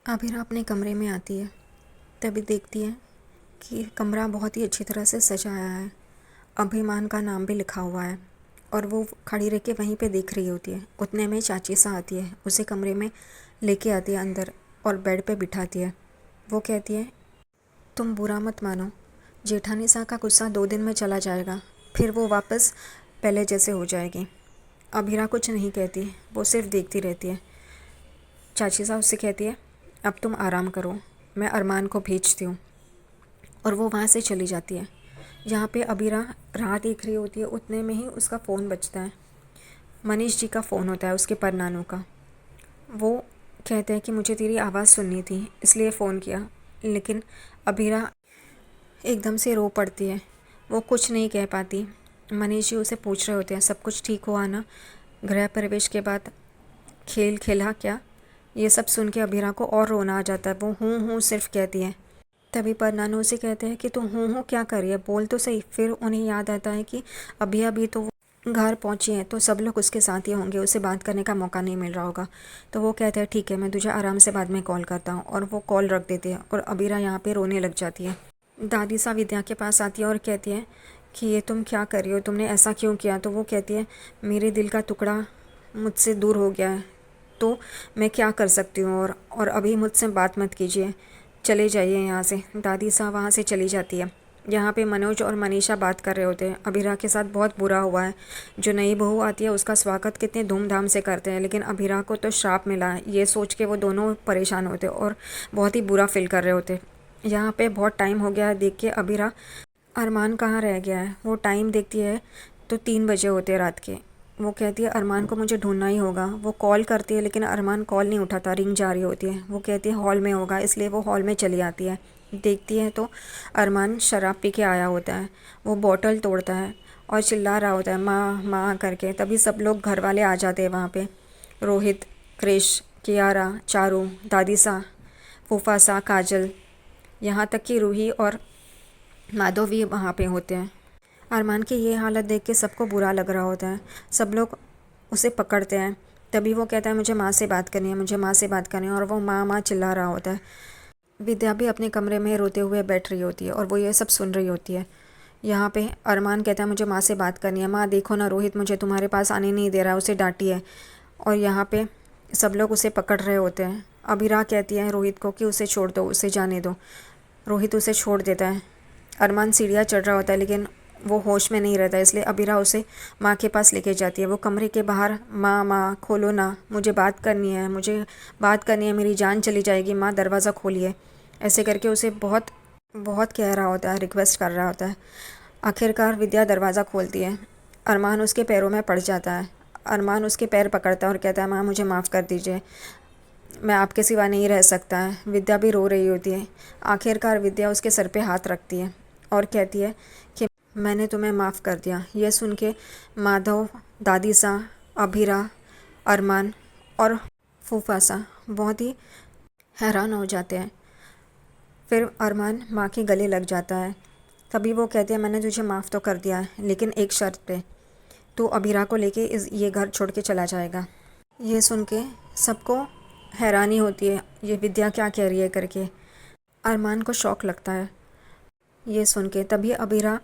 आबिरा अपने कमरे में आती है। तभी देखती है कि कमरा बहुत ही अच्छी तरह से सजाया है। अभिमान का नाम भी लिखा हुआ है और वो खड़ी रह के वहीं पे देख रही होती है। उतने में चाची सा आती है, उसे कमरे में लेके आती है अंदर और बेड पे बिठाती है। वो कहती है, तुम बुरा मत मानो, जेठानी सा का गुस्सा 2 दिन में चला जाएगा, फिर वो वापस पहले जैसे हो जाएगी। अभिरा कुछ नहीं कहती, वो सिर्फ देखती रहती है। चाची सा उससे कहती है, अब तुम आराम करो, मैं अरमान को भेजती हूँ। और वो वहाँ से चली जाती है। यहाँ पे अबीरा राह देख रही होती है, उतने में ही उसका फ़ोन बजता है। मनीष जी का फ़ोन होता है, उसके परनानू का। वो कहते हैं कि मुझे तेरी आवाज़ सुननी थी, इसलिए फ़ोन किया। लेकिन अबीरा एकदम से रो पड़ती है, वो कुछ नहीं कह पाती। मनीष जी उसे पूछ रहे होते हैं, सब कुछ ठीक हुआ ना, गृह प्रवेश के बाद खेल खेला क्या? ये सब सुन के अबीरा को और रोना आ जाता है। वो हूँ हूँ सिर्फ कहती है। तभी परनानू उसे कहते हैं कि तू हूँ हूँ क्या कर रही है, बोल तो सही। फिर उन्हें याद आता है कि अभी अभी तो वो घर पहुँची है, तो सब लोग उसके साथ ही होंगे, उसे बात करने का मौका नहीं मिल रहा होगा। तो वो कहते हैं, ठीक है, मैं तुझे आराम से बाद में कॉल करता हूँ। और वो कॉल रख देते हैं और अबीरा यहाँ पे रोने लग जाती है। दादी सा विद्या के पास आती है और कहती है कि ये तुम क्या कर रही हो, तुमने ऐसा क्यों किया? तो वो कहती है, मेरे दिल का टुकड़ा मुझसे दूर हो गया है, तो मैं क्या कर सकती हूँ। और अभी मुझसे बात मत कीजिए, चले जाइए यहाँ से। दादी साहब वहाँ से चली जाती है। यहाँ पे मनोज और मनीषा बात कर रहे होते हैं। अभिरा के साथ बहुत बुरा हुआ है। जो नई बहू आती है उसका स्वागत कितने धूमधाम से करते हैं, लेकिन अभिरा को तो श्राप मिला है। ये सोच के वो दोनों परेशान होते और बहुत ही बुरा फील कर रहे होते। यहाँ पे बहुत टाइम हो गया है देख के अभिरा, अरमान कहाँ रह गया है। वो टाइम देखती है तो 3 बजे होते हैं रात के। वो कहती है, अरमान को मुझे ढूंढना ही होगा। वो कॉल करती है लेकिन अरमान कॉल नहीं उठाता, रिंग जा रही होती है। वो कहती है हॉल में होगा, इसलिए वो हॉल में चली आती है। देखती है तो अरमान शराब पी के आया होता है। वो बॉटल तोड़ता है और चिल्ला रहा होता है, माँ माँ करके। तभी सब लोग घर वाले आ जाते हैं वहाँ पे। रोहित, क्रिश, कियारा, चारू, दादी सा, फूफा सा, काजल, यहाँ तक कि रूही और माधव भी वहाँ पे होते हैं। अरमान की ये हालत देख के सबको बुरा लग रहा होता है। सब लोग उसे पकड़ते हैं। तभी वो कहता है, मुझे माँ से बात करनी है, मुझे माँ से बात करनी है। और वो माँ माँ चिल्ला रहा होता है। विद्या भी अपने कमरे में रोते हुए बैठ रही होती है और वो ये सब सुन रही होती है। यहाँ पे अरमान कहता है, मुझे माँ से बात करनी है। माँ देखो ना, रोहित मुझे तुम्हारे पास आने नहीं दे रहा है, उसे डांटिए। और यहाँ पे सब लोग उसे पकड़ रहे होते हैं। अभिरा कहती है रोहित को कि उसे छोड़ दो, उसे जाने दो। रोहित उसे छोड़ देता है। अरमान सीढ़ियाँ चढ़ रहा होता है लेकिन वो होश में नहीं रहता, इसलिए अबीरा उसे माँ के पास लेके जाती है। वो कमरे के बाहर, माँ माँ खोलो ना, मुझे बात करनी है, मुझे बात करनी है, मेरी जान चली जाएगी, माँ दरवाज़ा खोलिए। ऐसे करके उसे बहुत बहुत कह रहा होता है, रिक्वेस्ट कर रहा होता है। आखिरकार विद्या दरवाज़ा खोलती है। अरमान उसके पैरों में पड़ जाता है। अरमान उसके पैर पकड़ता है और कहता है, माँ मुझे माफ़ कर दीजिए, मैं आपके सिवा नहीं रह सकता है। विद्या भी रो रही होती है। आखिरकार विद्या उसके सर पे हाथ रखती है और कहती है कि मैंने तुम्हें माफ़ कर दिया। यह सुन के माधव, दादी सा, अभिरा, अरमान और फूफा सा बहुत ही हैरान हो जाते हैं। फिर अरमान माँ के गले लग जाता है। तभी वो कहते हैं, मैंने तुझे माफ़ तो कर दिया है, लेकिन एक शर्त पे, तू अभिरा को लेके ये घर छोड़ के चला जाएगा। ये सुन के सबको हैरानी होती है, ये विद्या क्या कह रही है करके। अरमान को शौक लगता है ये सुन के। तभी अबीरा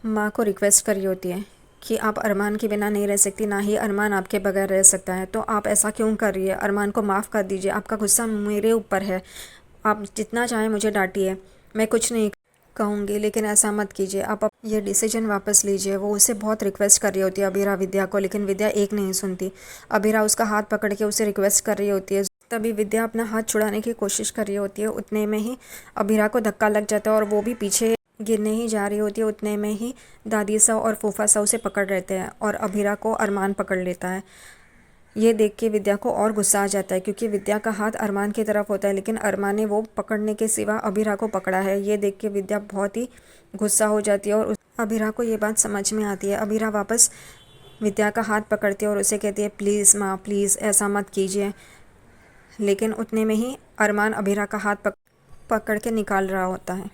माँ को रिक्वेस्ट कर रही होती है कि आप अरमान के बिना नहीं रह सकती, ना ही अरमान आपके बगैर रह सकता है, तो आप ऐसा क्यों कर रही है? अरमान को माफ़ कर दीजिए, आपका गुस्सा मेरे ऊपर है, आप जितना चाहें मुझे डांटिए, मैं कुछ नहीं कहूँगी, लेकिन ऐसा मत कीजिए, आप ये डिसीजन वापस लीजिए। वो उसे बहुत रिक्वेस्ट कर रही होती है अबीरा विद्या को, लेकिन विद्या एक नहीं सुनती। अबीरा उसका हाथ पकड़ के उसे रिक्वेस्ट कर रही होती है। तभी विद्या अपना हाथ छुड़ाने की कोशिश कर रही होती है। उतने में ही अबीरा को धक्का लग जाता है और वो भी पीछे गिरने ही जा रही होती है। उतने में ही दादी सा और फूफा सा उसे पकड़ लेते हैं और अबीरा को अरमान पकड़ लेता है। ये देख के विद्या को और गुस्सा आ जाता है, क्योंकि विद्या का हाथ अरमान की तरफ होता है, लेकिन अरमान ने वो पकड़ने के सिवा अबीरा को पकड़ा है। ये देख के विद्या बहुत ही गुस्सा हो जाती है और अबीरा को ये बात समझ में आती है। अबीरा वापस विद्या का हाथ पकड़ती है और उसे कहती है, प्लीज़ माँ प्लीज़ ऐसा मत कीजिए। लेकिन उतने में ही अरमान अबीरा का हाथ पकड़ के निकाल रहा होता है।